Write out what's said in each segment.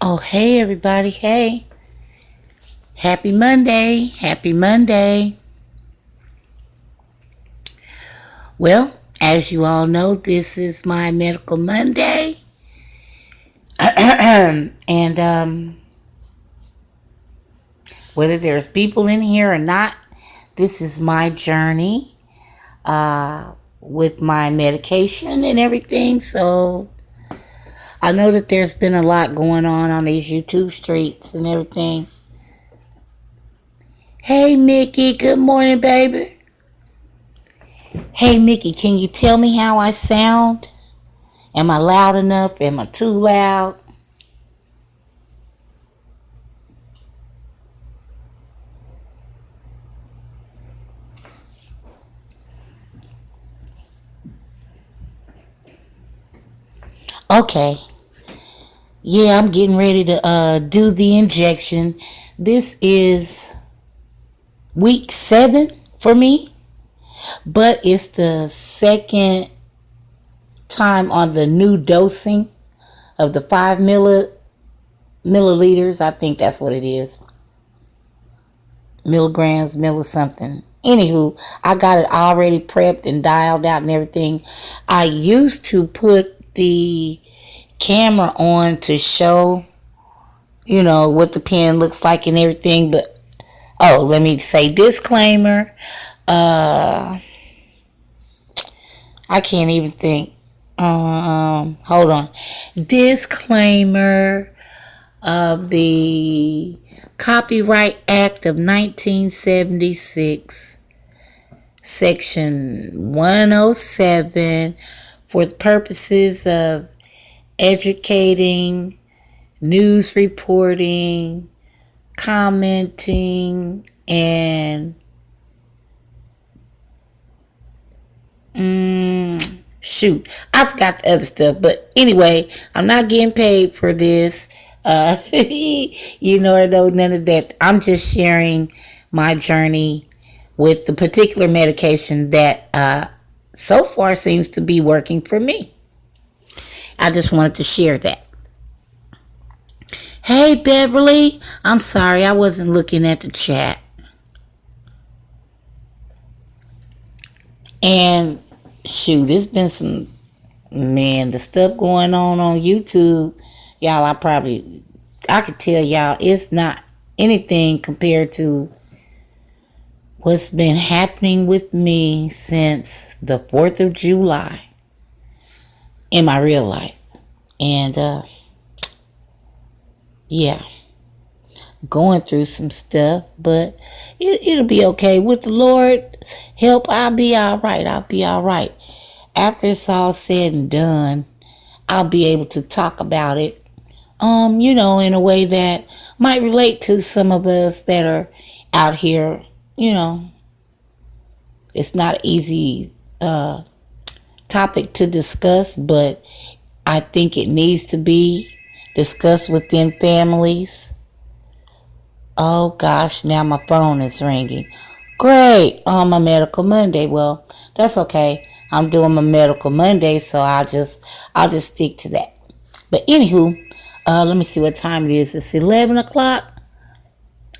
Oh, hey everybody. Hey. Happy Monday. Happy Monday. Well, as you all know, this is my Medical Monday. and whether there's people in here or not, this is my journey with my medication and everything. So I know that there's been a lot going on these YouTube streets and everything. Hey, Mickey. Good morning, baby. Hey, Mickey, can you tell me how I sound? Am I loud enough? Am I too loud? Okay. Yeah, I'm getting ready to do the injection. This is week 7 for me, but it's the second time on the new dosing of the 5 milliliters. I think that's what it is. Milligrams, something. Anywho, I got it already prepped and dialed out and everything. I used to put the camera on to show, what the pen looks like and everything, but let me say disclaimer. I can't even think. Hold on. Disclaimer of the Copyright Act of 1976, Section 107, for the purposes of educating, news reporting, commenting, and shoot, I forgot the other stuff. But anyway, I'm not getting paid for this. I know none of that. I'm just sharing my journey with the particular medication that so far seems to be working for me. I just wanted to share that. Hey, Beverly. I'm sorry, I wasn't looking at the chat. And shoot, it's been the stuff going on YouTube. Y'all, I could tell y'all it's not anything compared to what's been happening with me since the 4th of July in my real life. And, yeah, going through some stuff, but it'll be okay. With the Lord's help, I'll be all right. After it's all said and done, I'll be able to talk about it, in a way that might relate to some of us that are out here. It's not an easy topic to discuss, but I think it needs to be discussed within families. Oh gosh, now my phone is ringing. Great, on my Medical Monday. Well, that's okay. I'm doing my Medical Monday, so I'll just stick to that. But anywho, let me see what time it is. It's 11 o'clock.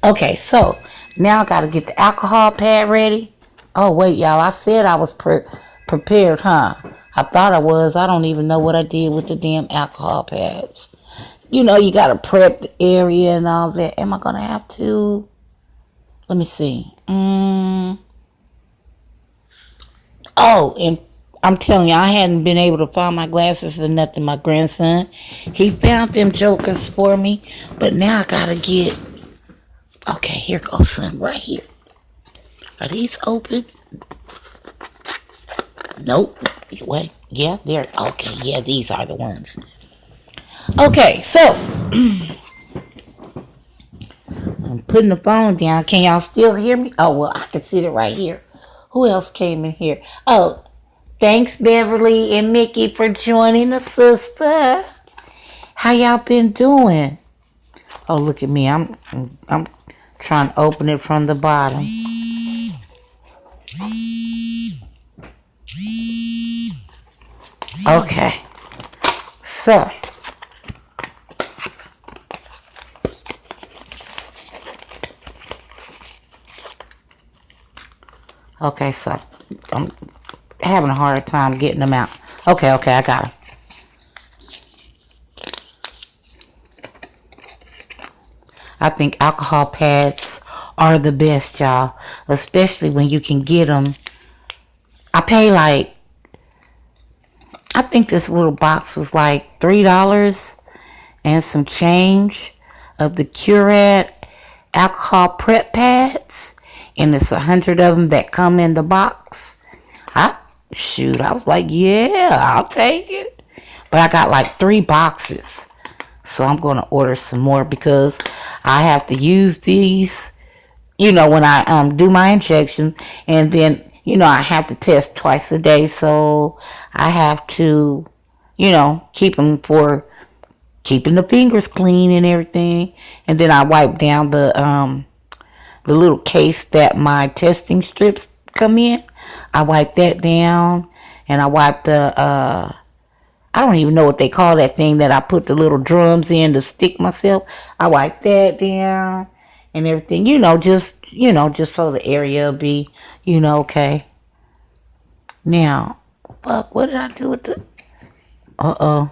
Okay, so now I got to get the alcohol pad ready. Oh wait, y'all, I said I was prepared, huh? I thought I was. I don't even know what I did with the damn alcohol pads. You got to prep the area and all that. Am I going to have to? Let me see. Oh, and I'm telling you, I hadn't been able to find my glasses or nothing. My grandson, he found them jokers for me. But now I got to get... Okay, here goes some right here. Are these open? Nope. Wait. Yeah, they're... Okay, yeah, these are the ones. Okay, so I'm putting the phone down. Can y'all still hear me? Oh, well, I can see it right here. Who else came in here? Oh, thanks, Beverly and Mickey, for joining us, sister. How y'all been doing? Oh, look at me. I'm trying to open it from the bottom. Okay. So, Okay, so I'm having a hard time getting them out. Okay, I got them. I think alcohol pads are the best, y'all. Especially when you can get them. I pay like, I think this little box was like $3 and some change of the Curad alcohol prep pads. And it's 100 of them that come in the box. I was like, yeah, I'll take it. But I got like 3 boxes. So I'm going to order some more because I have to use these, when I do my injection. And then, I have to test twice a day. So I have to, keep them for keeping the fingers clean and everything. And then I wipe down the little case that my testing strips come in. I wipe that down. And I wipe I don't even know what they call that thing that I put the little drums in to stick myself. I wipe that down and everything. Just so the area will be, okay. Now, fuck, what did I do with the... Uh-oh.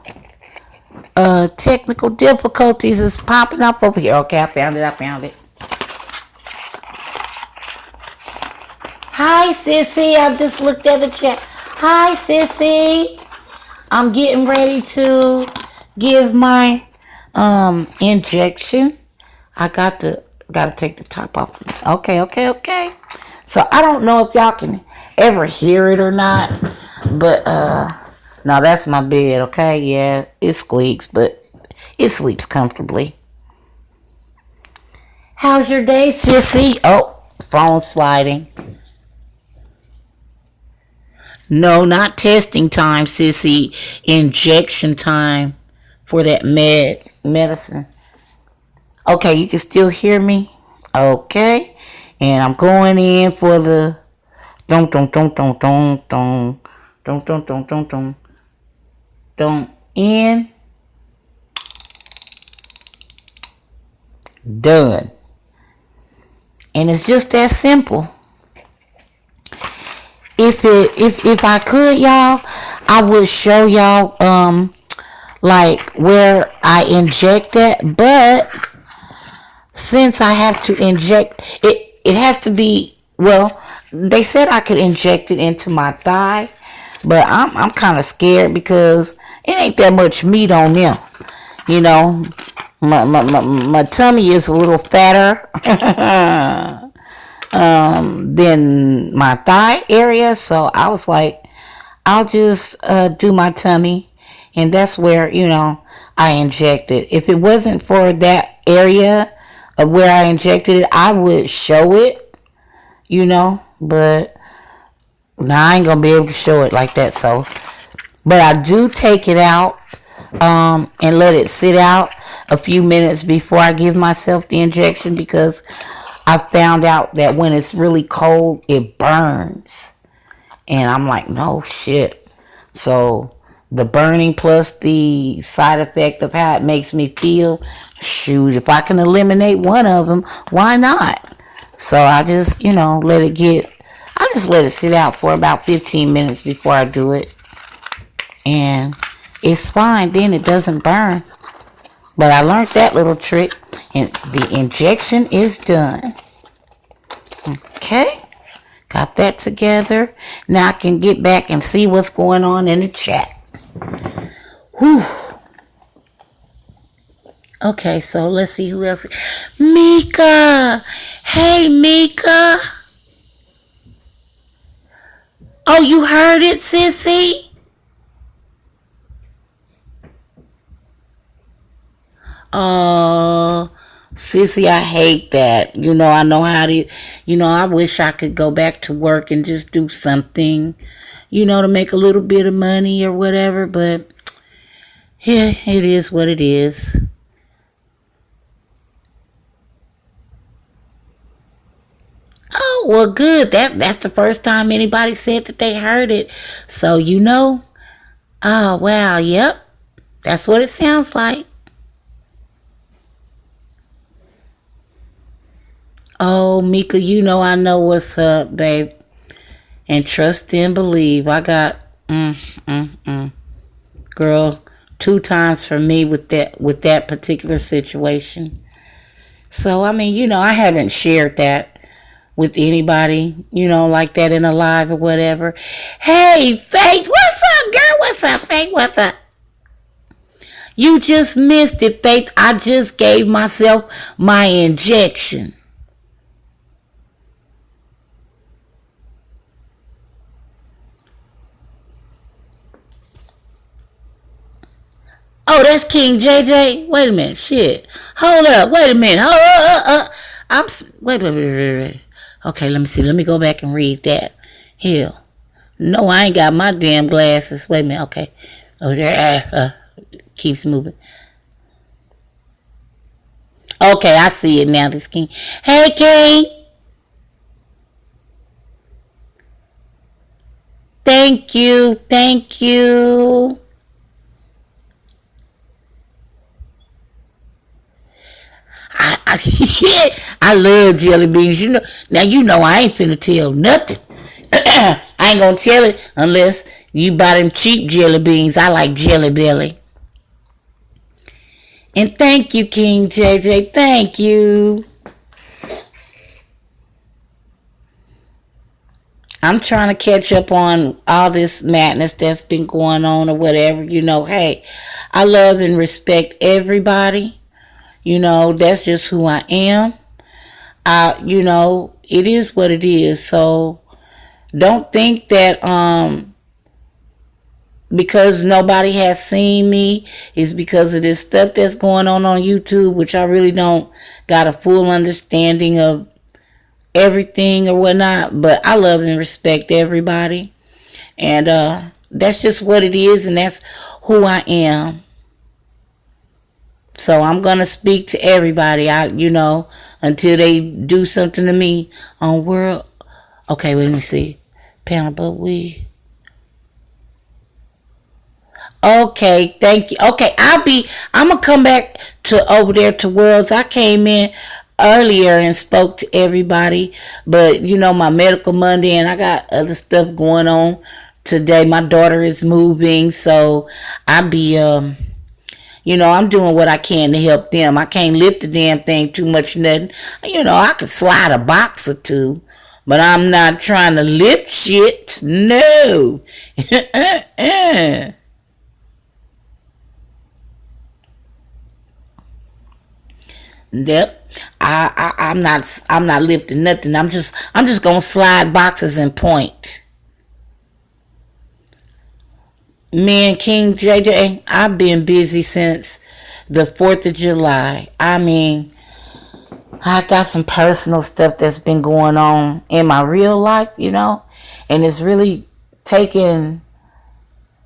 Technical difficulties is popping up over here. Okay, I found it. Hi, Sissy. I just looked at the chat. Hi, Sissy. I'm getting ready to give my injection. I gotta take the top off. Okay. So I don't know if y'all can ever hear it or not, but no, that's my bed. Okay, yeah, it squeaks, but it sleeps comfortably. How's your day, Sissy? Oh, phone sliding. No, not testing time, Sissy. Injection time for that medicine. Okay, you can still hear me? Okay. And I'm going in for the dum dum dum dum dum dum dum dum dum dum dum dum in. Done. And it's just that simple. If I could, y'all, I would show y'all like where I inject that, but since I have to inject it has to be, well, they said I could inject it into my thigh, but I'm kind of scared because it ain't that much meat on them. My tummy is a little fatter than my thigh area, so I was like, I'll just do my tummy, and that's where I inject it. If it wasn't for that area of where I injected it, I would show it, but now I ain't gonna be able to show it like that. So, but I do take it out and let it sit out a few minutes before I give myself the injection, because I found out that when it's really cold, it burns. And I'm like, no shit. So the burning plus the side effect of how it makes me feel, shoot, if I can eliminate one of them, why not? So I just, I just let it sit out for about 15 minutes before I do it. And it's fine, then it doesn't burn. But I learned that little trick, and the injection is done. Okay, got that together. Now I can get back and see what's going on in the chat. Whew. Okay, so let's see who else. Mika! Hey, Mika! Oh, you heard it, Sissy? Sissy, I hate that. I know how to, I wish I could go back to work and just do something, to make a little bit of money or whatever, but yeah, it is what it is. Oh, well, good. That's the first time anybody said that they heard it. So, oh, wow, yep. That's what it sounds like. Oh, Mika, I know what's up, babe. and trust and believe. I got girl, 2 times for me with that particular situation. So I mean, I haven't shared that with anybody, like that in a live or whatever. Hey, Faith, what's up, girl? What's up, Faith? What's up? You just missed it, Faith. I just gave myself my injection. Oh, that's King JJ. Wait a minute, shit. Hold up. Wait a minute. Hold up. Wait. Okay, let me see. Let me go back and read that. Hell, no, I ain't got my damn glasses. Wait a minute. Okay. Oh, there. Keeps moving. Okay, I see it now. This King. Hey, King. Thank you. Thank you. I love jelly beans. Now I ain't finna tell nothing. I ain't gonna tell it unless you buy them cheap jelly beans. I like Jelly Belly. And thank you, King JJ. Thank you. I'm trying to catch up on all this madness that's been going on or whatever. Hey, I love and respect everybody. That's just who I am. It is what it is. So don't think that because nobody has seen me is because of this stuff that's going on YouTube, which I really don't got a full understanding of everything or whatnot. But I love and respect everybody. And that's just what it is, and that's who I am. So I'm gonna speak to everybody. Until they do something to me on world. Okay, let me see. Panel, but we. Okay, thank you. Okay, I'm gonna come back to over there to Worlds. I came in earlier and spoke to everybody, but my medical Monday and I got other stuff going on today. My daughter is moving, so I be I'm doing what I can to help them. I can't lift the damn thing too much, nothing. I could slide a box or two, but I'm not trying to lift shit. No. Yep. I'm not lifting nothing. I'm just gonna slide boxes and point. Man, King JJ, I've been busy since the 4th of July. I mean, I got some personal stuff that's been going on in my real life, and it's really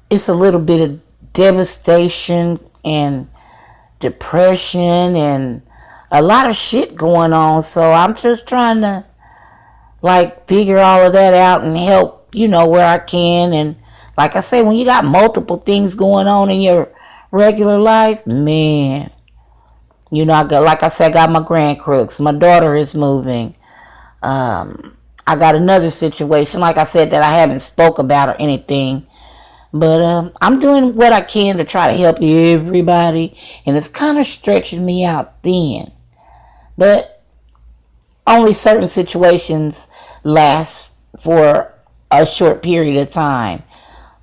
it's a little bit of devastation and depression and a lot of shit going on. So I'm just trying to figure all of that out and help, where I can. And like I say, when you got multiple things going on in your regular life, man, like I said, I got my grand crooks. My daughter is moving. I got another situation, like I said, that I haven't spoke about or anything. But I'm doing what I can to try to help everybody. And it's kind of stretching me out thin. But only certain situations last for a short period of time.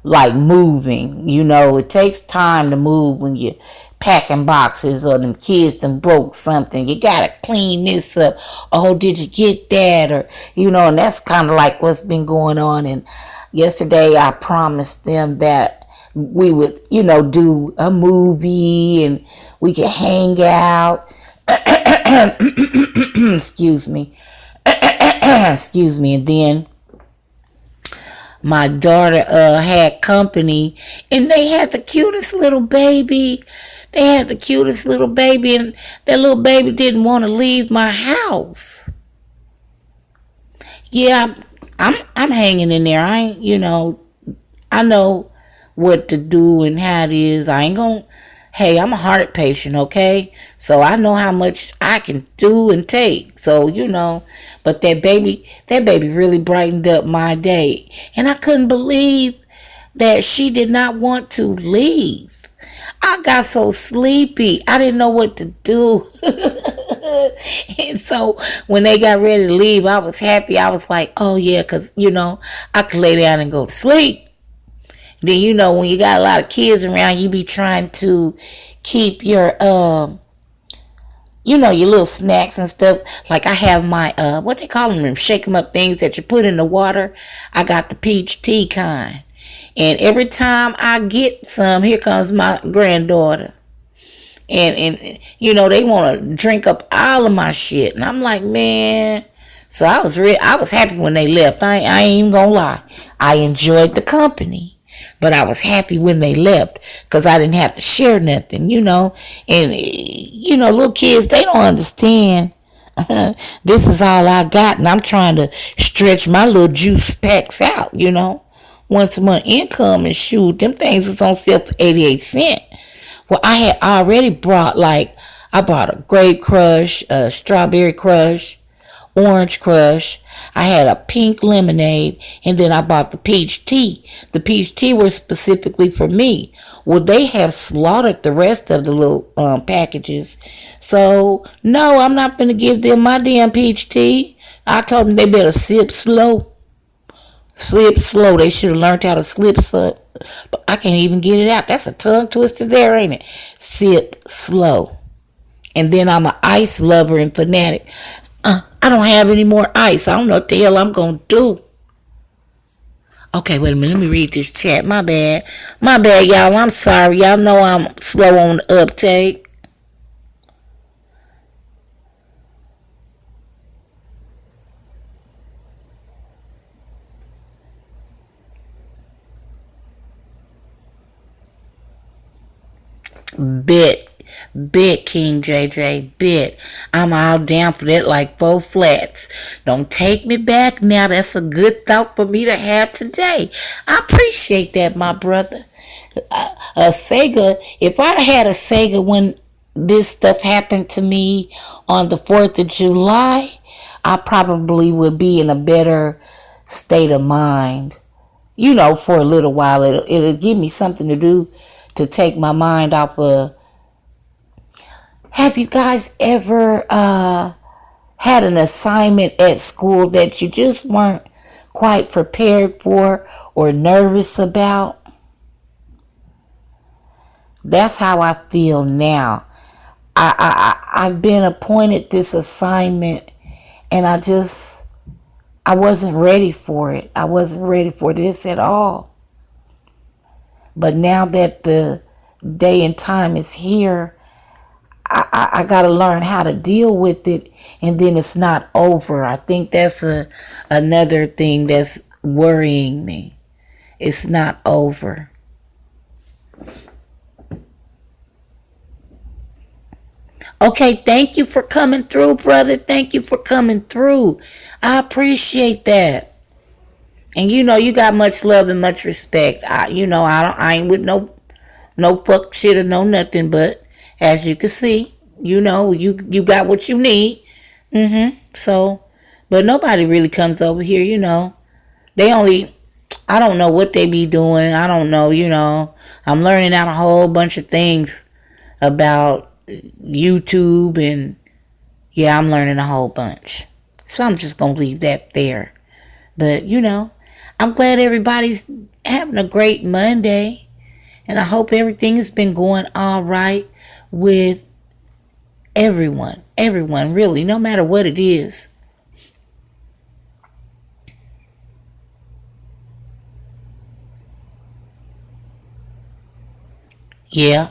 Like moving, it takes time to move when you're packing boxes or them kids done broke something. You gotta clean this up. Oh, did you get that? Or, and that's kind of like what's been going on. And yesterday I promised them that we would, do a movie and we could hang out. Excuse me. Excuse me. And then my daughter had company, and they had the cutest little baby. And that little baby didn't want to leave my house. Yeah, I'm hanging in there. I ain't, I know what to do and how it is. I ain't gonna. Hey, I'm a heart patient, okay? So I know how much I can do and take. So, But that baby really brightened up my day. And I couldn't believe that she did not want to leave. I got so sleepy. I didn't know what to do. And so when they got ready to leave, I was happy. I was like, oh yeah, because, I could lay down and go to sleep. Then, when you got a lot of kids around, you be trying to keep your little snacks and stuff. Like I have my, what they call them, shake them up things that you put in the water. I got the peach tea kind. And every time I get some, here comes my granddaughter. And they want to drink up all of my shit. And I'm like, man. So I was happy when they left. I ain't even gonna lie. I enjoyed the company. But I was happy when they left because I didn't have to share nothing, And, little kids, they don't understand. This is all I got. And I'm trying to stretch my little juice packs out, Once a month income, and shoot, them things was on sale for 88 cents. Well, I had already brought, I bought a grape crush, a strawberry crush, orange crush. I had a pink lemonade, and then I bought the peach tea. The peach tea was specifically for me. Well, they have slaughtered the rest of the little packages. So, no, I'm not going to give them my damn peach tea. I told them they better sip slow. Slip slow. They should have learned how to slip slow. But I can't even get it out. That's a tongue twister there, ain't it? Sip slow. And then I'm an ice lover and fanatic. I don't have any more ice. I don't know what the hell I'm going to do. Okay, wait a minute. Let me read this chat. My bad. My bad, y'all. I'm sorry. Y'all know I'm slow on the uptake. Bet. Bet, King JJ, bet. I'm all down for that like 4 flats. Don't take me back now. That's a good thought for me to have today. I appreciate that, my brother. A Sega, if I'd had a Sega when this stuff happened to me on the 4th of July, I probably would be in a better state of mind. For a little while. It'll give me something to do to take my mind off of. Have you guys ever had an assignment at school that you just weren't quite prepared for or nervous about? That's how I feel now. I've been appointed this assignment, and I wasn't ready for it. I wasn't ready for this at all. But now that the day and time is here, I got to learn how to deal with it, and then it's not over. I think that's another thing that's worrying me. It's not over. Okay, thank you for coming through, brother. Thank you for coming through. I appreciate that. And you got much love and much respect. I ain't with no fuck shit or no nothing, but as you can see, you got what you need. So, but nobody really comes over here, I don't know what they be doing. I don't know, I'm learning out a whole bunch of things about YouTube, and yeah, I'm learning a whole bunch. So I'm just going to leave that there. But, I'm glad everybody's having a great Monday, and I hope everything has been going all right with everyone really, no matter what it is. Yeah,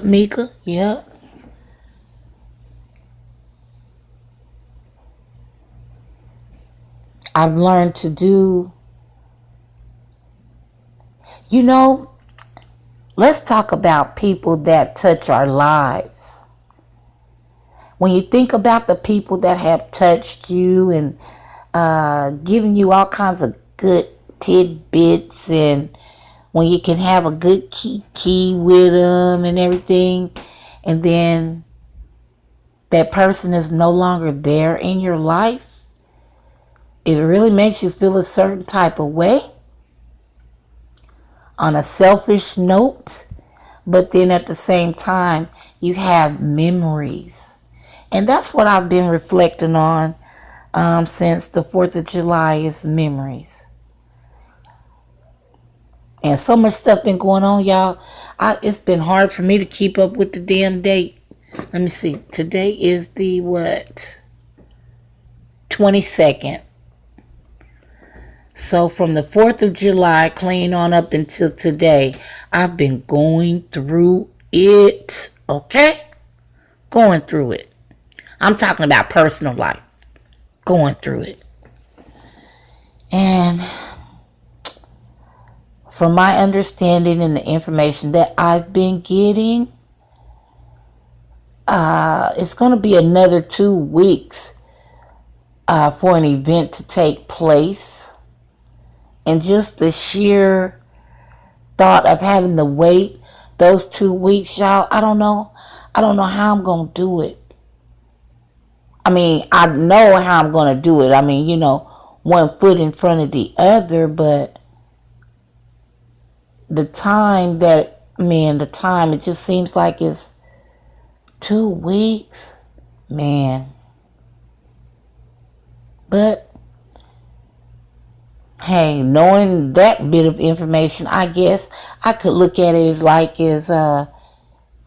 Mika, yeah. I've learned to do, you know, let's talk about people that touch our lives. When you think about the people that have touched you and given you all kinds of good tidbits, and when you can have a good key with them and everything, and then that person is no longer there in your life, it really makes you feel a certain type of way on a selfish note, but then at the same time, you have memories. And that's what I've been reflecting on since the 4th of July is memories. And so much stuff been going on, y'all. It's been hard for me to keep up with the damn date. Let me see. Today is the what? 22nd. So from the 4th of July, clean on up until today, I've been going through it. Okay? Going through it. I'm talking about personal life. Going through it. And from my understanding and the information that I've been getting, it's going to be another 2 weeks for an event to take place. And just the sheer thought of having to wait those 2 weeks, y'all, I don't know how I'm going to do it. I mean, I know how I'm going to do it. I mean, one foot in front of the other, but the time, it just seems like it's 2 weeks, man. But, hey, knowing that bit of information, I guess I could look at it like as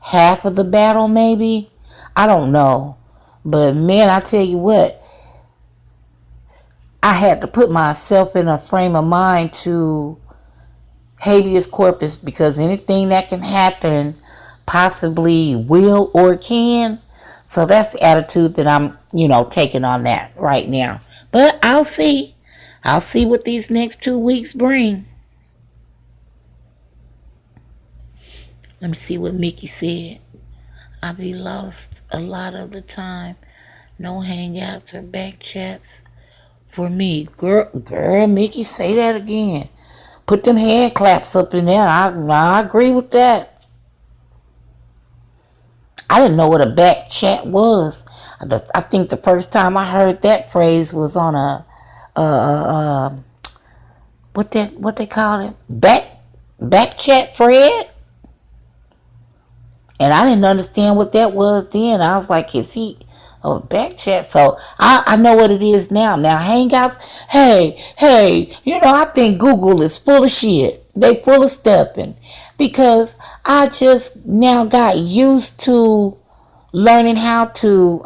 half of the battle, maybe. I don't know. But, man, I tell you what, I had to put myself in a frame of mind to habeas corpus, because anything that can happen possibly will or can. So that's the attitude that I'm, taking on that right now. But I'll see. I'll see what these next 2 weeks bring. Let me see what Mickey said. I be lost a lot of the time. No hangouts or back chats for me. Girl, Mickey, say that again. Put them hand claps up in there. I agree with that. I didn't know what a back chat was. I think the first time I heard that phrase was on what they call it? Back chat, Fred? And I didn't understand what that was then. I was like, is he back chat? So I know what it is now. Now Hangouts, hey, I think Google is full of shit. They full of stuffing. Because I just now got used to learning how to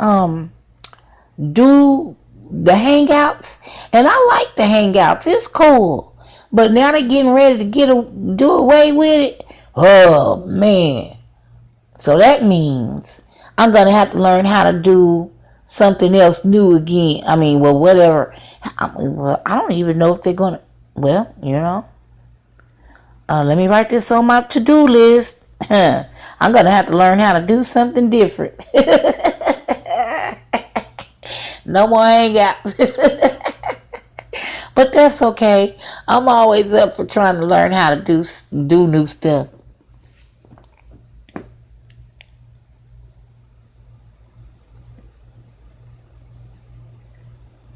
do the Hangouts. And I like the Hangouts. It's cool. But now they're getting ready to do away with it. Oh, man. So that means I'm going to have to learn how to do something else new again. I mean, well, whatever. I don't even know if they're going to, let me write this on my to-do list. I'm going to have to learn how to do something different. No more hangouts. But that's okay. I'm always up for trying to learn how to do new stuff.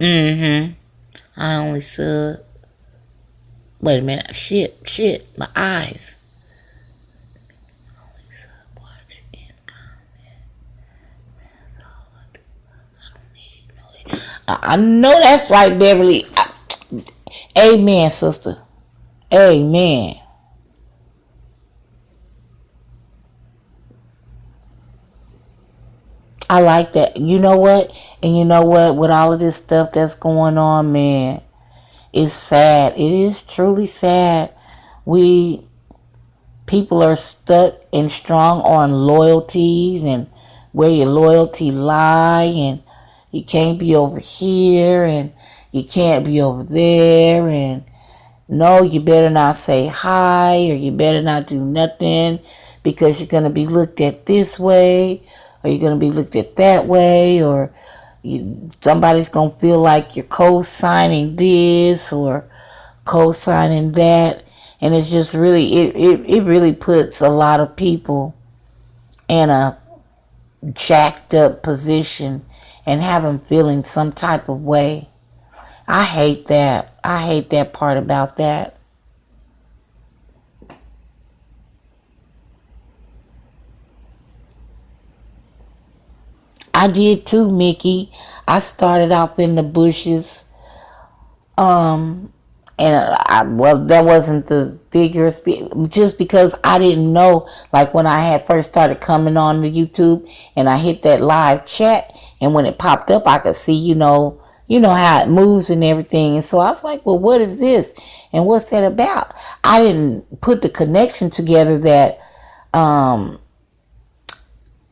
I only sub. Wait a minute. Shit. My eyes. Only sub, watch, and comment. That's all I do. I don't need no. I know that's right, Beverly. Amen, sister. Amen. I like that. You know what? And you know what? With all of this stuff that's going on, man, it's sad. It is truly sad. People are stuck and strong on loyalties and where your loyalty lie, and you can't be over here and you can't be over there, and no, you better not say hi, or you better not do nothing because you're going to be looked at this way, or you're going to be looked at that way, or somebody's going to feel like you're co-signing this or co-signing that. And it's just really, it really puts a lot of people in a jacked up position and have them feeling some type of way. I hate that. I hate that part about that. I did too, Mickey. I started off in the bushes. Um, well, that wasn't the vigorous, just because I didn't know, like when I had first started coming on the YouTube and I hit that live chat, and when it popped up, I could see, how it moves and everything. And so I was like, well, what is this? And what's that about? I didn't put the connection together um,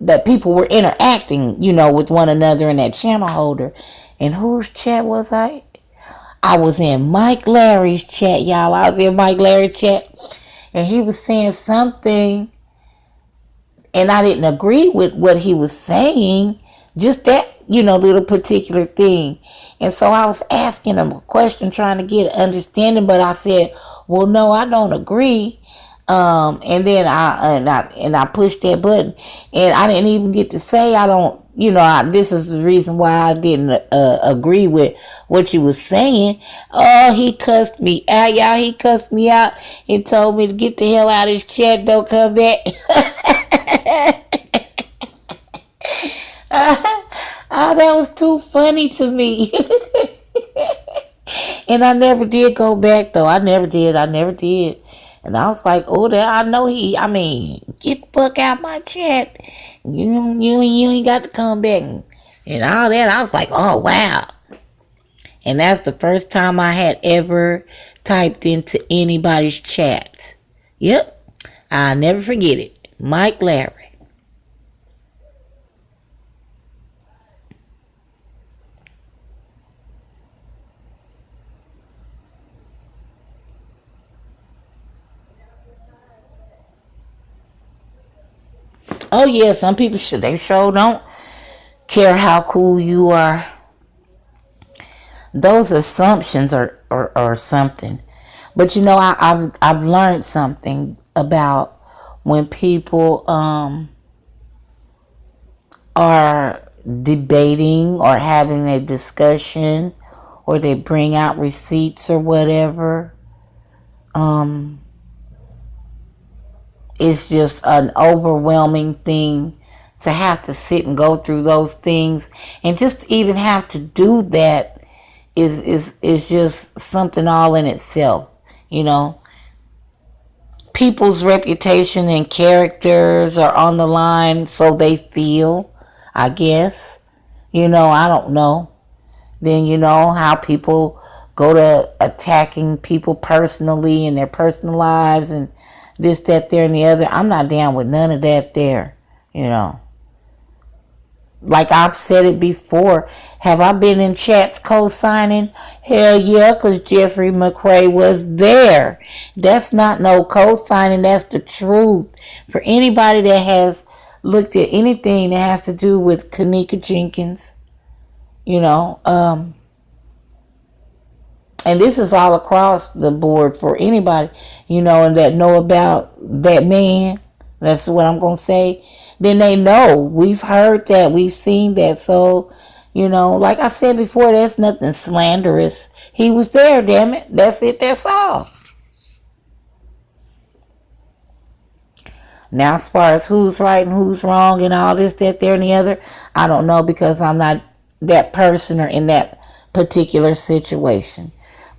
that people were interacting, with one another in that channel holder. And whose chat was I? I was in Mike Larry's chat, y'all. I was in Mike Larry's chat, and he was saying something, and I didn't agree with what he was saying. Just that, little particular thing. And so I was asking him a question, trying to get an understanding, but I said, well, no, I don't agree. And then I pushed that button, and I didn't even get to say I don't. This is the reason why I didn't agree with what you was saying. Oh, he cussed me out, y'all. He cussed me out and told me to get the hell out of his chat. Don't come back. Oh, that was too funny to me. And I never did go back, though. I never did. And I was like, oh, I know get the fuck out my chat. You ain't got to come back and all that. I was like, oh, wow. And that's the first time I had ever typed into anybody's chat. Yep. I'll never forget it. Mike Larry. Oh, yeah, some people they sure don't care how cool you are. Those assumptions are something. But I've learned something about when people are debating or having a discussion, or they bring out receipts or whatever. Um, it's just an overwhelming thing to have to sit and go through those things, and just to even have to do that is just something all in itself. People's reputation and characters are on the line, so they feel, I guess. I don't know. Then how people go to attacking people personally in their personal lives and this, that, there, and the other. I'm not down with none of that there. Like I've said it before, have I been in chats co-signing? Hell yeah, because Jeffrey McRae was there. That's not no co-signing, that's the truth. For anybody that has looked at anything that has to do with Kanika Jenkins, and this is all across the board for anybody, and that know about that man. That's what I'm going to say. Then they know. We've heard that. We've seen that. So, like I said before, that's nothing slanderous. He was there, damn it. That's it. That's all. Now, as far as who's right and who's wrong and all this, that, there, and the other, I don't know, because I'm not that person or in that particular situation.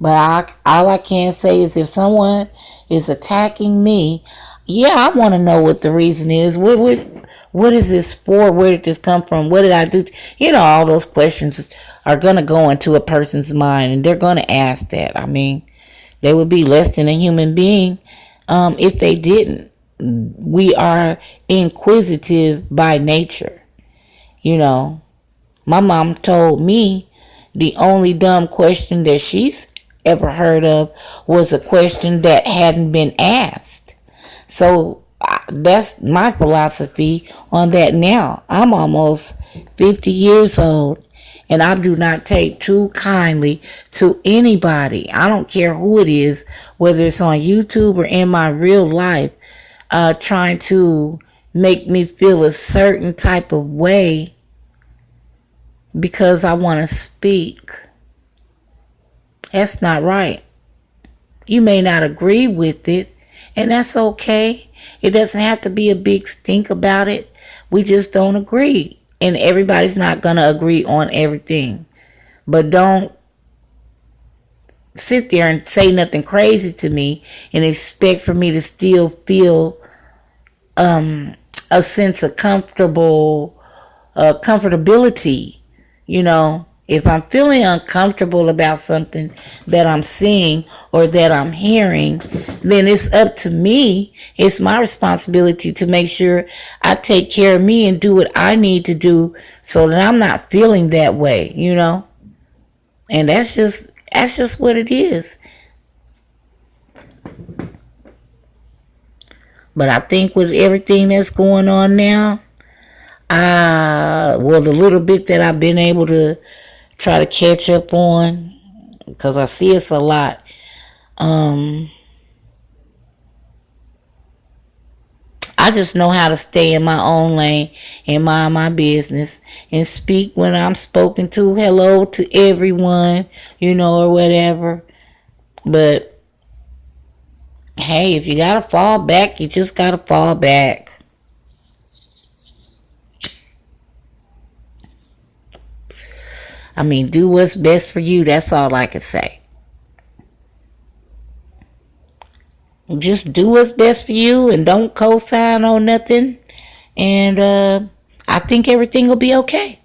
But all I can say is, if someone is attacking me, yeah, I want to know what the reason is. What is this for? Where did this come from? What did I do? All those questions are going to go into a person's mind, and they're going to ask that. They would be less than a human being if they didn't. We are inquisitive by nature. My mom told me the only dumb question that she's ever heard of was a question that hadn't been asked. So that's my philosophy on that now. I'm almost 50 years old, and I do not take too kindly to anybody. I don't care who it is, whether it's on YouTube or in my real life, trying to make me feel a certain type of way because I want to speak. That's not right. You may not agree with it, and that's okay. It doesn't have to be a big stink about it. We just don't agree. And everybody's not going to agree on everything. But don't sit there and say nothing crazy to me and expect for me to still feel a sense of comfortability. If I'm feeling uncomfortable about something that I'm seeing or that I'm hearing, then it's up to me. It's my responsibility to make sure I take care of me and do what I need to do so that I'm not feeling that way. And that's just what it is. But I think with everything that's going on now, the little bit that I've been able to try to catch up on, because I see it's a lot. I just know how to stay in my own lane and mind my business and speak when I'm spoken to. Hello to everyone, or whatever. But hey, if you gotta fall back, you just gotta fall back. I mean, do what's best for you. That's all I can say. Just do what's best for you and don't co-sign on nothing. And I think everything will be okay.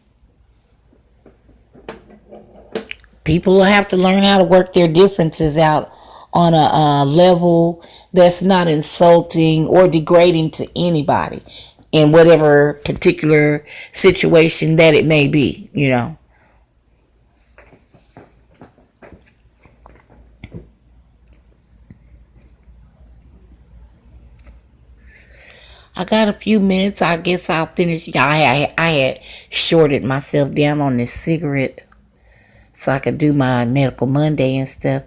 People will have to learn how to work their differences out on a level that's not insulting or degrading to anybody in whatever particular situation that it may be. I got a few minutes. I guess I'll finish. I had shorted myself down on this cigarette so I could do my Medical Monday and stuff.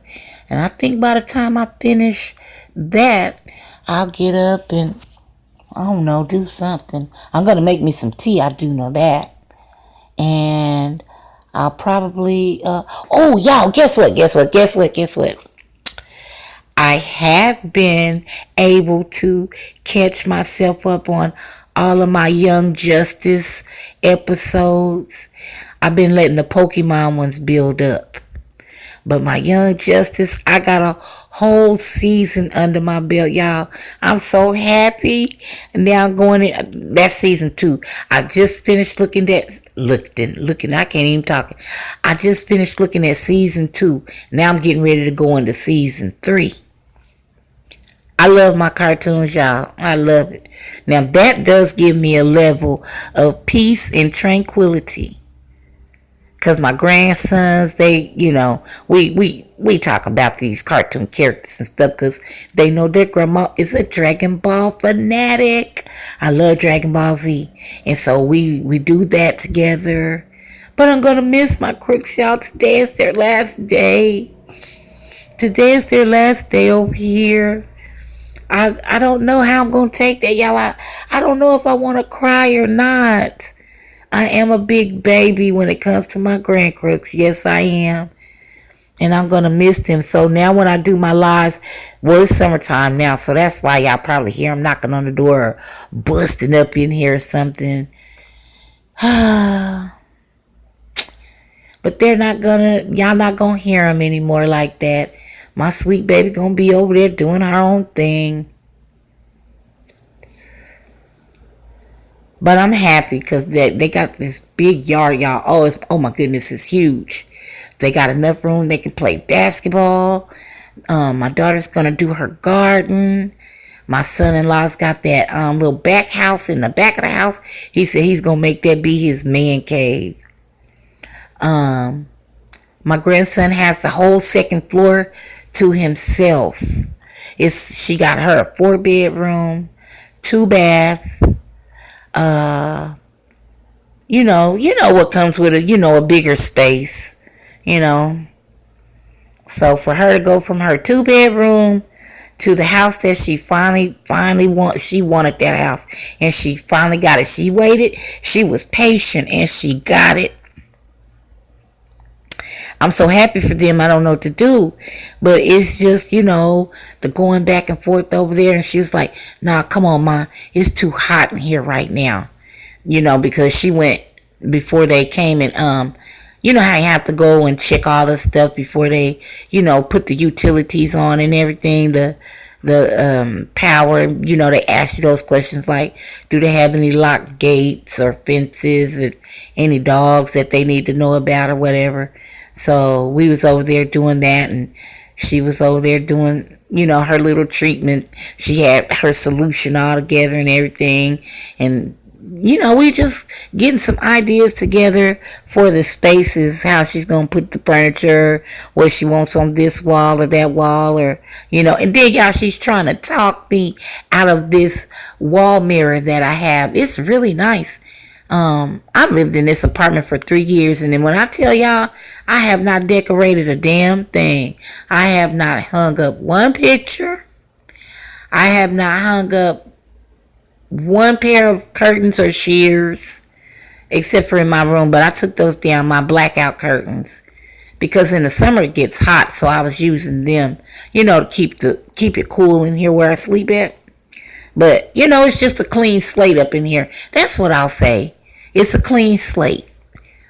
And I think by the time I finish that, I'll get up and, I don't know, do something. I'm going to make me some tea. I do know that. And I'll probably, y'all, guess what? I have been able to catch myself up on all of my Young Justice episodes. I've been letting the Pokemon ones build up. But my Young Justice, I got a whole season under my belt, y'all. I'm so happy. And now I'm going in. That's season 2. I just finished looking, I can't even talk. I just finished looking at season 2. Now I'm getting ready to go into season 3. I love my cartoons, y'all. I love it. Now that does give me a level of peace and tranquility. Because my grandsons, they, we talk about these cartoon characters and stuff because they know their grandma is a Dragon Ball fanatic. I love Dragon Ball Z. And so we do that together. But I'm going to miss my crooks, y'all. Today is their last day. Today is their last day over here. I don't know how I'm going to take that, y'all. I don't know if I want to cry or not. I am a big baby when it comes to my grandcrooks. Yes, I am. And I'm going to miss them. So now when I do my lives, it's summertime now. So that's why y'all probably hear them knocking on the door or busting up in here or something. But y'all not going to hear them anymore like that. My sweet baby going to be over there doing her own thing. But I'm happy because they got this big yard, y'all. Oh my goodness, it's huge. They got enough room. They can play basketball. My daughter's going to do her garden. My son-in-law's got that little back house in the back of the house. He said he's going to make that be his man cave. My grandson has the whole second floor to himself. She got her a 4-bedroom, 2-bath. You know what comes with a bigger space, So for her to go from her 2-bedroom to the house that she finally she wanted that house and she finally got it. She waited, she was patient and she got it. I'm so happy for them. I don't know what to do, but it's just, the going back and forth over there. And she was like, "Nah, come on, Ma, it's too hot in here right now." Because she went before they came, and you know how you have to go and check all the stuff before they, put the utilities on and everything, the power. They ask you those questions like, do they have any locked gates or fences, and any dogs that they need to know about or whatever. So we was over there doing that, and she was over there doing, her little treatment. She had her solution all together and everything, and we just getting some ideas together for the spaces, how she's going to put the furniture, what she wants on this wall or that wall, or, and then y'all, she's trying to talk me out of this wall mirror that I have. It's really nice. I've lived in this apartment for 3 years, and then when I tell y'all, I have not decorated a damn thing. I have not hung up one picture. I have not hung up one pair of curtains or shears, except for in my room, but I took those down, my blackout curtains, because in the summer it gets hot, so I was using them, to keep it cool in here where I sleep at. But it's just a clean slate up in here. That's what I'll say. It's a clean slate.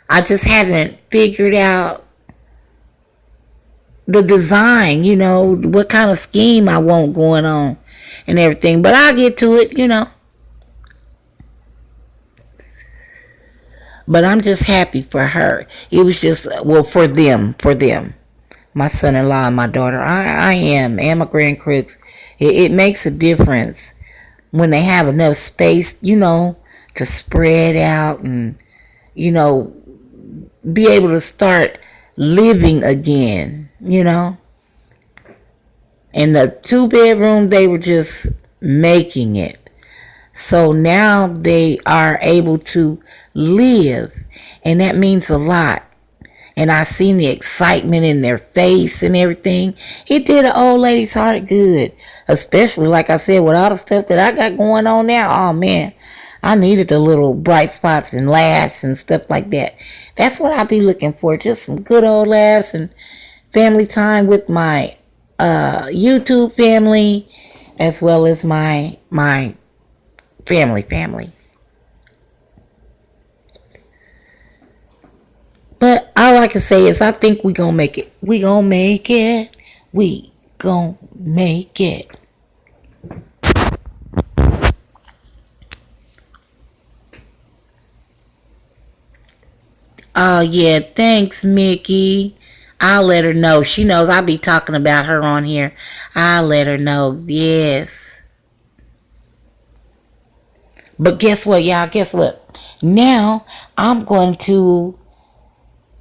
I just haven't figured out the design, what kind of scheme I want going on and everything, but I'll get to it. But I'm just happy for her. It was just, well, for them, my son-in-law and my daughter. I am, and my grandkids. It makes a difference when they have enough space, to spread out and, be able to start living again, In the 2-bedroom, they were just making it. So now they are able to live, and that means a lot. And I seen the excitement in their face and everything. It did an old lady's heart good, especially, like I said, with all the stuff that I got going on now. Oh man, I needed the little bright spots and laughs and stuff like that. That's what I be looking for, just some good old laughs and family time with my YouTube family, as well as my family. But all I can say is I think we gonna make it. We gonna make it. We gonna make it. Oh yeah, thanks Mickey. I'll let her know. She knows I'll be talking about her on here. I'll let her know. Yes. But guess what, y'all? Guess what? Now I'm going to.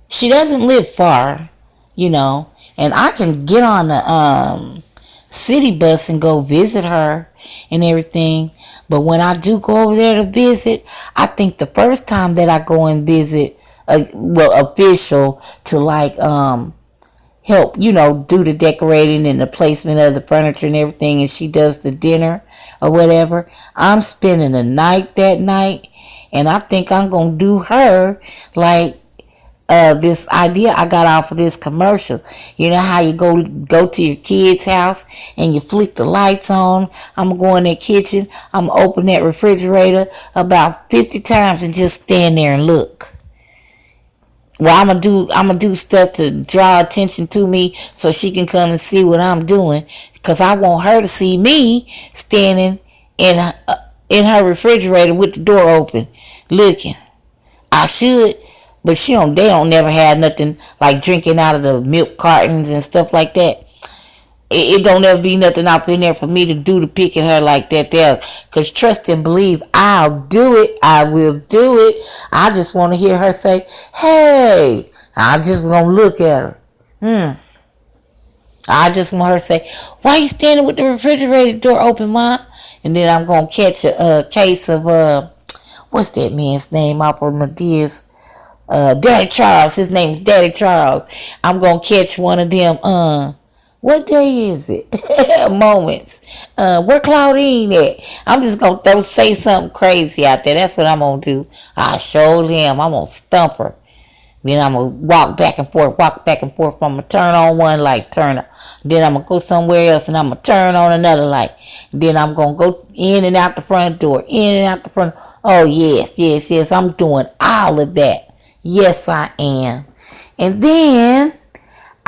She doesn't live far, and I can get on the city bus and go visit her and everything. But when I do go over there to visit, I think the first time that I go and visit, official to help, do the decorating and the placement of the furniture and everything, and she does the dinner or whatever, I'm spending the night that night, and I think I'm going to do her like this idea I got off of this commercial. You know how you go to your kid's house and you flick the lights on? I'm going to go in their kitchen, I'm going to open that refrigerator about 50 times and just stand there and look. Well, I'm gonna do stuff to draw attention to me so she can come and see what I'm doing, because I want her to see me standing in her refrigerator with the door open looking. I should, but they don't never have nothing like drinking out of the milk cartons and stuff like that. It don't ever be nothing up in there for me to do to pick at her like that there. Because trust and believe, I'll do it. I will do it. I just want to hear her say, hey. I just going to look at her. I just want her to say, why are you standing with the refrigerator door open, Ma? And then I'm going to catch a case of, what's that man's name off of my dears? Daddy Charles. His name is Daddy Charles. I'm going to catch one of them, what day is it? Moments. Where Claudine at? I'm just going to say something crazy out there. That's what I'm going to do. I showed him. I'm going to stump her. Then I'm going to walk back and forth. I'm going to turn on one light, turn up. Then I'm going to go somewhere else and I'm going to turn on another light. Then I'm going to go in and out the front door, in and out the front. Oh, yes. I'm doing all of that. Yes, I am. And then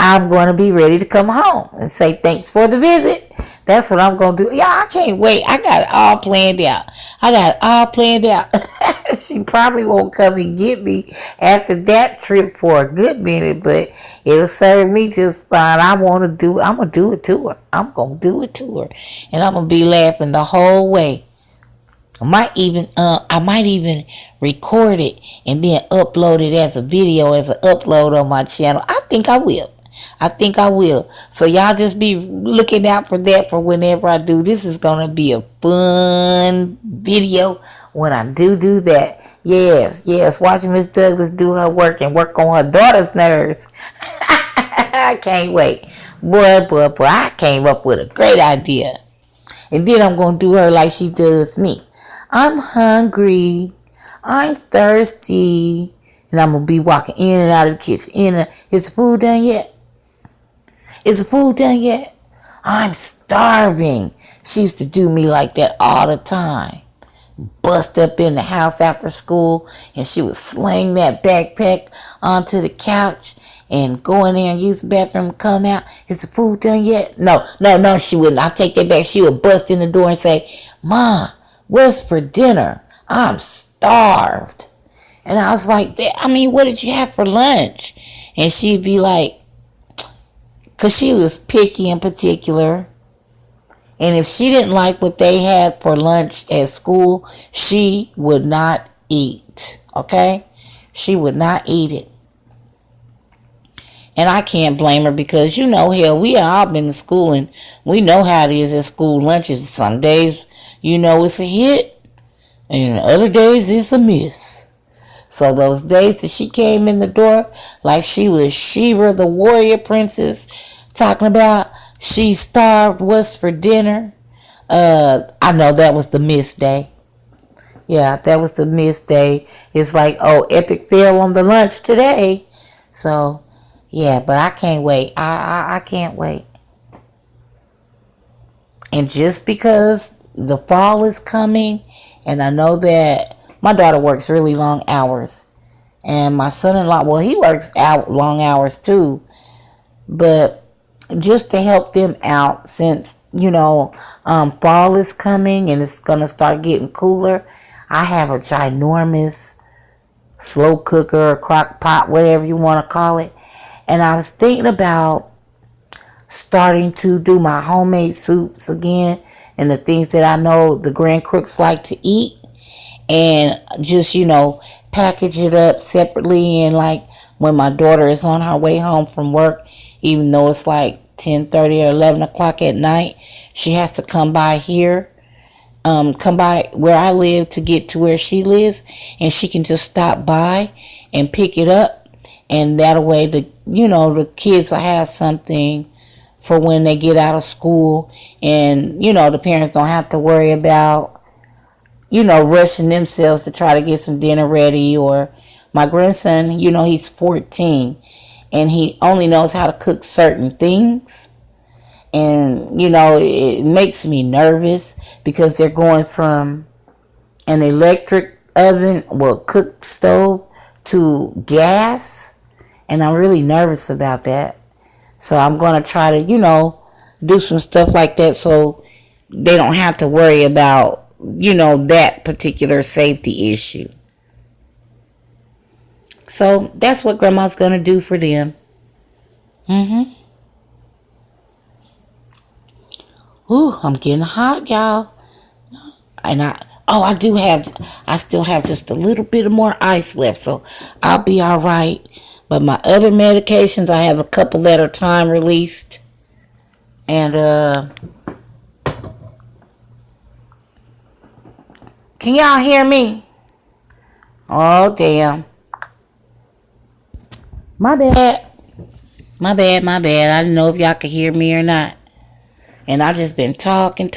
I'm going to be ready to come home and say thanks for the visit. That's what I'm going to do. Y'all, I can't wait. I got it all planned out. She probably won't come and get me after that trip for a good minute, but it'll serve me just fine. I'm going to do it to her. I'm going to do it to her. And I'm going to be laughing the whole way. I might even record it and then upload it as a video, as an upload on my channel. I think I will. So y'all just be looking out for that for whenever I do. This is going to be a fun video when I do that. Yes. Watching Ms. Douglas do her work and work on her daughter's nerves. I can't wait. Boy, I came up with a great idea. And then I'm going to do her like she does me. I'm hungry. I'm thirsty. And I'm going to be walking in and out of the kitchen. Is the food done yet? I'm starving. She used to do me like that all the time. Bust up in the house after school and she would sling that backpack onto the couch and go in there and use the bathroom and come out. Is the food done yet? No, she wouldn't. I'll take that back. She would bust in the door and say, Mom, what's for dinner? I'm starved. And I was like, what did you have for lunch? And she'd be like, because she was picky and particular. And if she didn't like what they had for lunch at school, she would not eat. Okay? She would not eat it. And I can't blame her because, hell, we all been to school and we know how it is at school lunches. Some days, it's a hit. And other days, it's a miss. So those days that she came in the door like she was Shira, the warrior princess, talking about she starved, what's for dinner? I know that was the missed day. Yeah, that was the missed day. It's like, epic fail on the lunch today. So, yeah, but I can't wait. I can't wait. And just because the fall is coming, and I know that my daughter works really long hours. And my son-in-law, well, he works long hours too. But just to help them out since, fall is coming and it's going to start getting cooler, I have a ginormous slow cooker or crock pot, whatever you want to call it. And I was thinking about starting to do my homemade soups again and the things that I know the Grand Crooks like to eat. And just, package it up separately. And like when my daughter is on her way home from work, even though it's like 10:30 or 11 o'clock at night, she has to come by here, come by where I live to get to where she lives. And she can just stop by and pick it up. And that way, the kids will have something for when they get out of school. And, the parents don't have to worry about rushing themselves to try to get some dinner ready. Or my grandson, he's 14 and he only knows how to cook certain things. And, it makes me nervous because they're going from an electric oven, cook stove to gas. And I'm really nervous about that. So I'm going to try to, do some stuff like that so they don't have to worry about that particular safety issue. So that's what Grandma's going to do for them. Ooh, I'm getting hot, y'all. And I still have just a little bit of more ice left, so I'll be all right. But my other medications, I have a couple that are time released. And, can y'all hear me? Oh, damn. My bad. I didn't know if y'all could hear me or not. And I just been talking,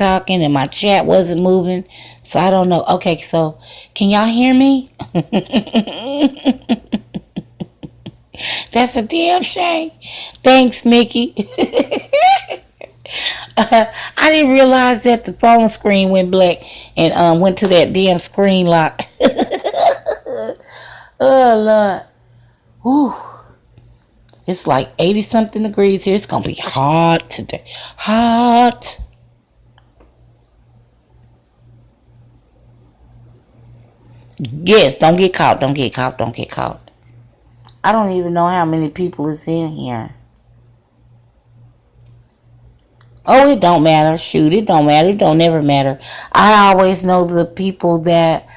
and my chat wasn't moving. So I don't know. Okay, so can y'all hear me? That's a damn shame. Thanks, Mickey. I didn't realize that the phone screen went black and went to that damn screen lock. Oh, Lord. Whew. It's like 80 something degrees here. It's going to be hot today. Hot. Yes, don't get caught. Don't get caught. Don't get caught. I don't even know how many people is in here. Oh, it don't matter. Shoot, it don't matter. It don't never matter. I always know the people that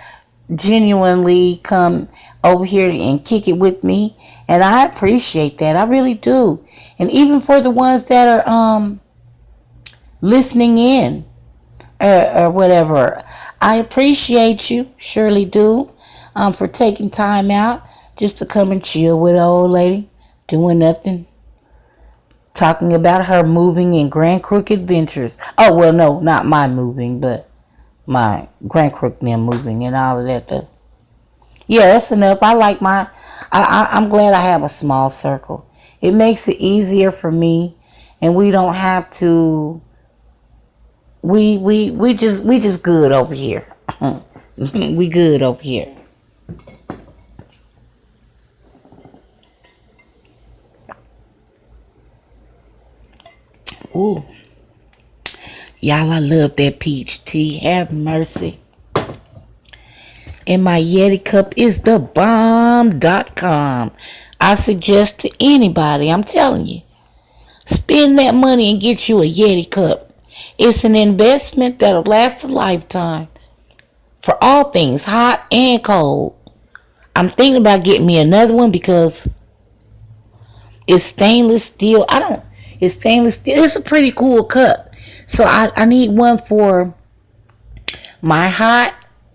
genuinely come over here and kick it with me, and I appreciate that. I really do. And even for the ones that are listening in or whatever, I appreciate you. Surely do. For taking time out just to come and chill with an old lady doing nothing, talking about her moving and Grand Crook adventures. Oh, well, no, not my moving, but my Grand Crook them moving and all of that stuff. Yeah, that's enough. I like I'm glad I have a small circle. It makes it easier for me, and we don't have to. We just good over here. We good over here. Ooh. Y'all, I love that peach tea. Have mercy. And my Yeti cup is thebomb.com. I suggest to anybody, I'm telling you, spend that money and get you a Yeti cup. It's an investment that'll last a lifetime for all things, hot and cold. I'm thinking about getting me another one because it's stainless steel. It's stainless steel. It's a pretty cool cup. So I need one for my hot,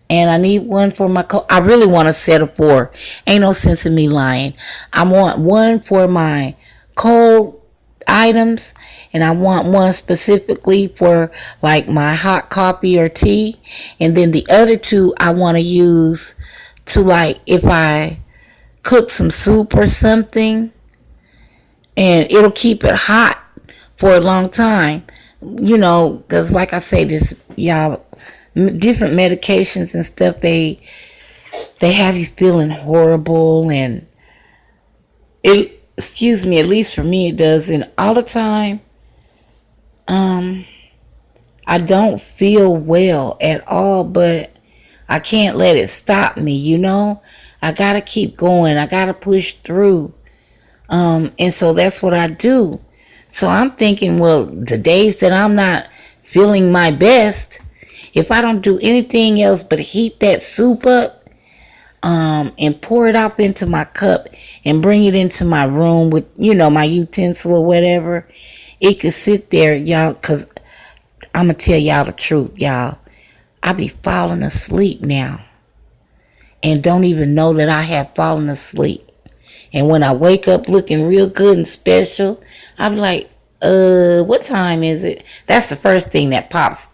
and I need one for my cold. I really want a set of 4. Ain't no sense in me lying. I want one for my cold items, and I want one specifically for like my hot coffee or tea. And then the other 2 I want to use to, like, if I cook some soup or something, and it'll keep it hot for a long time. You know, because like I say, this, y'all, different medications and stuff, they have you feeling horrible, and it, excuse me, at least for me it does. And all the time, I don't feel well at all, but I can't let it stop me, you know. I gotta keep going. I gotta push through. And so that's what I do. So I'm thinking, well, the days that I'm not feeling my best, if I don't do anything else but heat that soup up, and pour it off into my cup and bring it into my room with, you know, my utensil or whatever, it could sit there, y'all, because I'm going to tell y'all the truth, y'all. I be falling asleep now and don't even know that I have fallen asleep. And when I wake up looking real good and special, I'm like, what time is it? That's the first thing that pops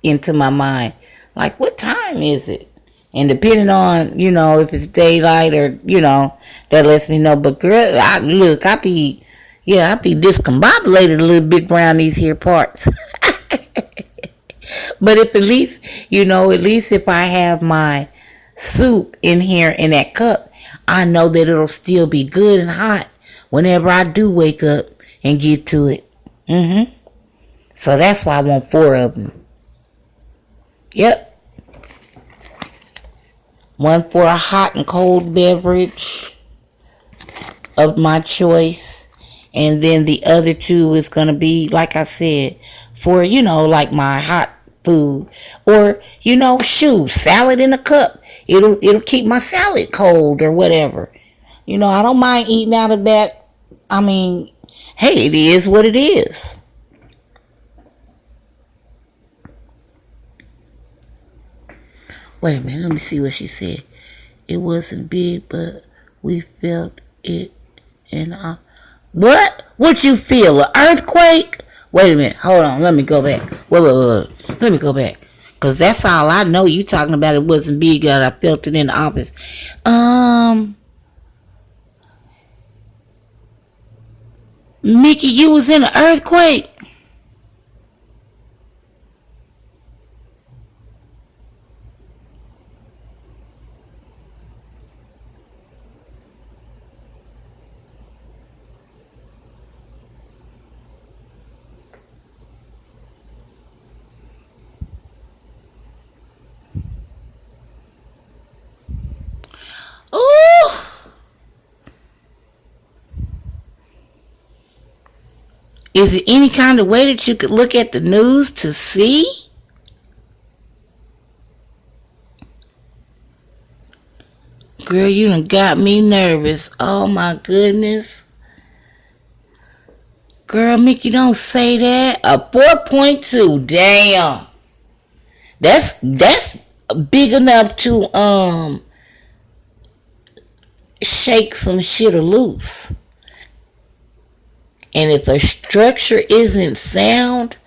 into my mind. Like, what time is it? And depending on, you know, if it's daylight or, you know, that lets me know. But girl, I be discombobulated a little bit around these here parts. But if at least, you know, at least if I have my soup in here in that cup, I know that it'll still be good and hot whenever I do wake up and get to it. So that's why I want 4 of them. Yep. One for a hot and cold beverage of my choice. And then the other 2 is going to be, like I said, for, you know, like my hot food. Or, you know, shoot, salad in a cup. It'll keep my salad cold or whatever. You know, I don't mind eating out of that. I mean, hey, it is what it is. Wait a minute, let me see what she said. It wasn't big, but we felt it in our... What? What you feel? An earthquake? Wait a minute, hold on, let me go back. Wait. Let me go back. Because that's all I know. You talking about it wasn't big, I felt it in the office. Mickey, you was in an earthquake. Ooh. Is it any kind of way that you could look at the news to see? Girl, you done got me nervous. Oh my goodness. Girl, Mickey, don't say that. A 4.2. Damn. That's big enough to shake some shit loose. And if a structure isn't sound,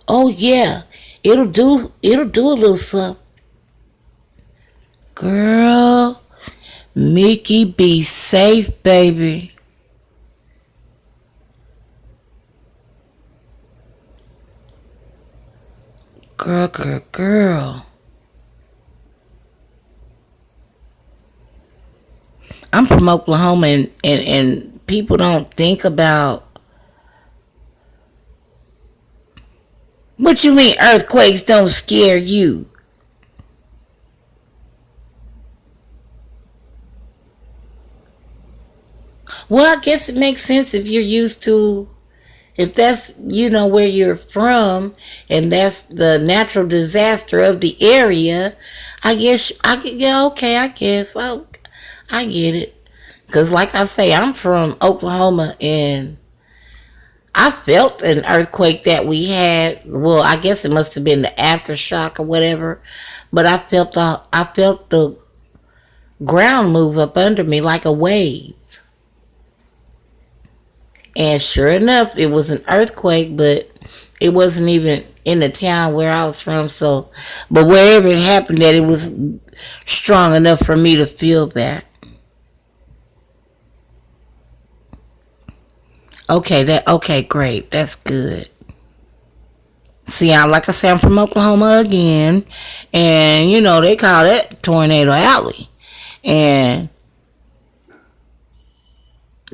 oh yeah, it'll do a little something. Girl, Mickey, be safe, baby. Girl, girl, girl. I'm from Oklahoma, and people don't think about. What you mean earthquakes don't scare you? Well, I guess it makes sense if you're used to, if that's, where you're from, and that's the natural disaster of the area. I guess, yeah, okay, I guess. Oh, I get it. Because, like I say, I'm from Oklahoma, and I felt an earthquake that we had. Well, I guess it must have been the aftershock or whatever. But I felt the ground move up under me like a wave. And sure enough, it was an earthquake, but it wasn't even in the town where I was from. So, but wherever it happened, that it was strong enough for me to feel that. Okay, great. That's good. See, like I said, I'm from Oklahoma again, and they call that Tornado Alley, and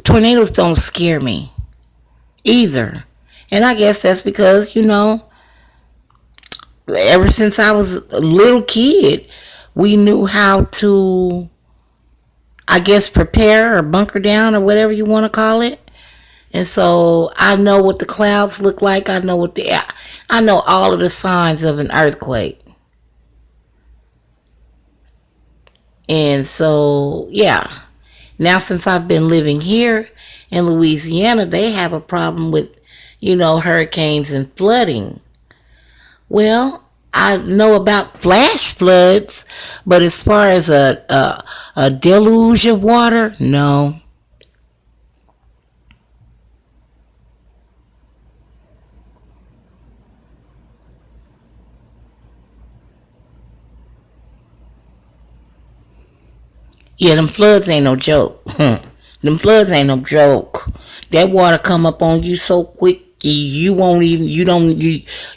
tornadoes don't scare me either. And I guess that's because, ever since I was a little kid, we knew how to, I guess, prepare or bunker down or whatever you want to call it. And so I know what the clouds look like. I know all of the signs of an earthquake. And so, yeah. Now, since I've been living here in Louisiana, they have a problem with, hurricanes and flooding. Well, I know about flash floods, but as far as a deluge of water, no. Yeah, them floods ain't no joke. Them floods ain't no joke. That water come up on you so quick, you won't even, you don't,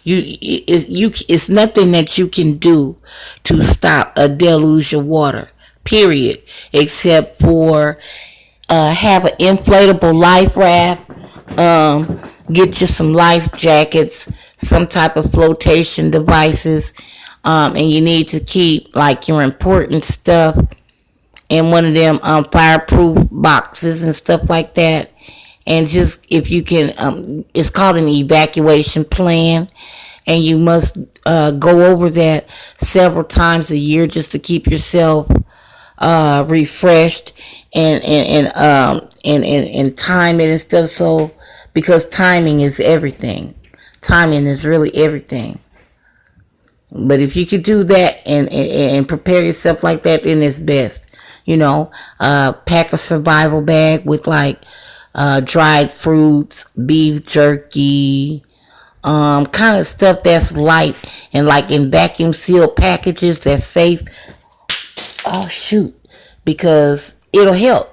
it's nothing that you can do to stop a deluge of water, period, except for have an inflatable life raft, get you some life jackets, some type of flotation devices, and you need to keep like your important stuff in one of them fireproof boxes and stuff like that. And just if you can, it's called an evacuation plan, and you must go over that several times a year just to keep yourself refreshed and time it and stuff. So because timing is everything, timing is really everything. But if you could do that and prepare yourself like that, then it's best. Pack a survival bag with like dried fruits, beef jerky, kind of stuff that's light and like in vacuum sealed packages that's safe. Oh shoot, because it'll help.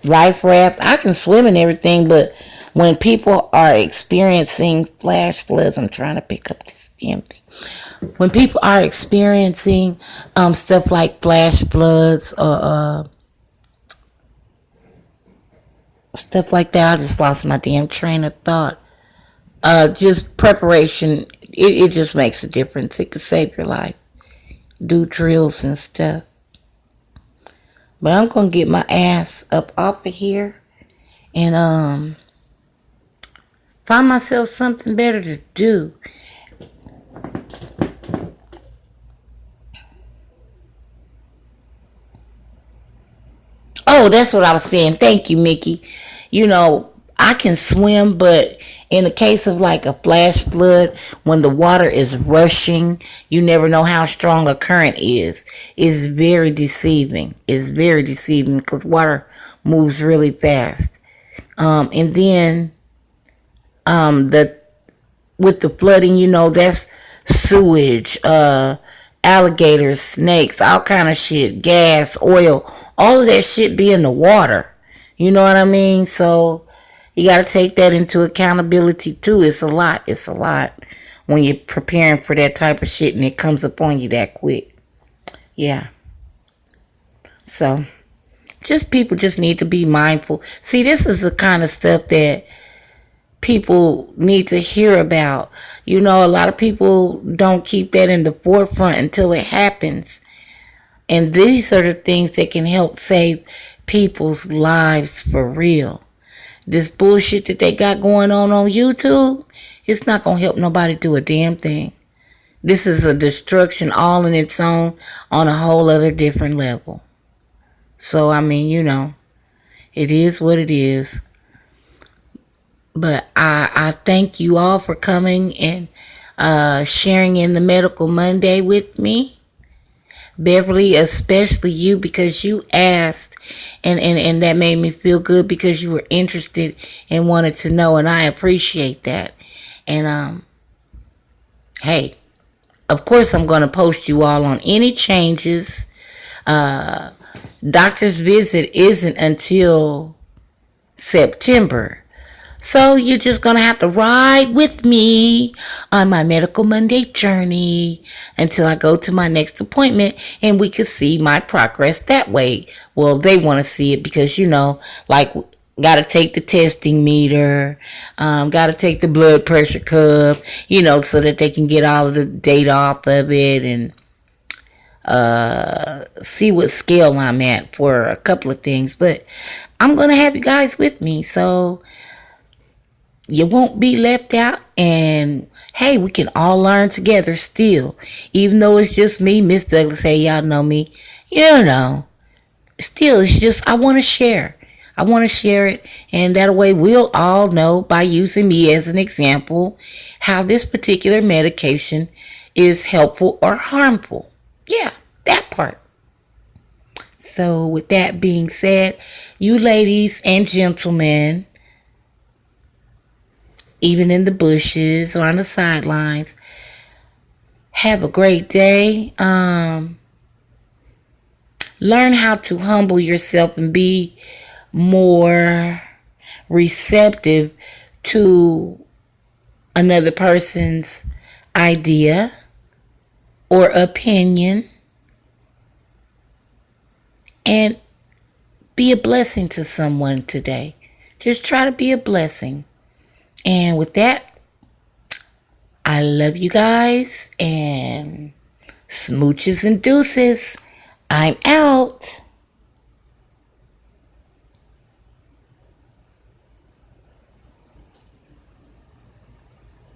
life raft. I can swim and everything, but when people are experiencing flash floods, I'm trying to pick up this damn thing. When people are experiencing stuff like flash floods or stuff like that, I just lost my damn train of thought. Just preparation, it just makes a difference. It could save your life. Do drills and stuff. But I'm gonna get my ass up off of here and find myself something better to do. Oh, that's what I was saying. Thank you, Mickey. You know, I can swim, but in the case of like a flash flood, when the water is rushing, you never know how strong a current is. It's very deceiving. It's very deceiving because water moves really fast. And then the with the flooding, you know, that's sewage, alligators, snakes, all kind of shit, gas, oil, all of that shit be in the water. You know what I mean? So you got to take that into accountability too. It's a lot. It's a lot when you're preparing for that type of shit and it comes upon you that quick. Yeah. So just people just need to be mindful. See, this is the kind of stuff that people need to hear about. You know, a lot of people don't keep that in the forefront until it happens. And these are the things that can help save people's lives for real. This bullshit that they got going on YouTube, it's not going to help nobody do a damn thing. This is a destruction all in its own on a whole other different level. So, I mean, you know, it is what it is. But I thank you all for coming and sharing in the Medical Monday with me. Beverly, especially you, because you asked and that made me feel good because you were interested and wanted to know, and I appreciate that. And hey, of course I'm going to post you all on any changes. Doctor's visit isn't until September. So you're just going to have to ride with me on my Medical Monday journey until I go to my next appointment and we can see my progress that way. Well, they want to see it because, you know, like, got to take the testing meter, got to take the blood pressure cup, you know, so that they can get all of the data off of it and see what scale I'm at for a couple of things. But I'm going to have you guys with me, so you won't be left out, and hey, we can all learn together still. Even though it's just me, Ms. Douglas, hey, y'all know me, you know, still, it's just, I want to share. I want to share it, and that way we'll all know by using me as an example how this particular medication is helpful or harmful. Yeah, that part. So with that being said, you ladies and gentlemen, even in the bushes or on the sidelines, have a great day. Learn how to humble yourself and be more receptive to another person's idea or opinion, and be a blessing to someone today. Just try to be a blessing. And with that, I love you guys, and smooches and deuces. I'm out.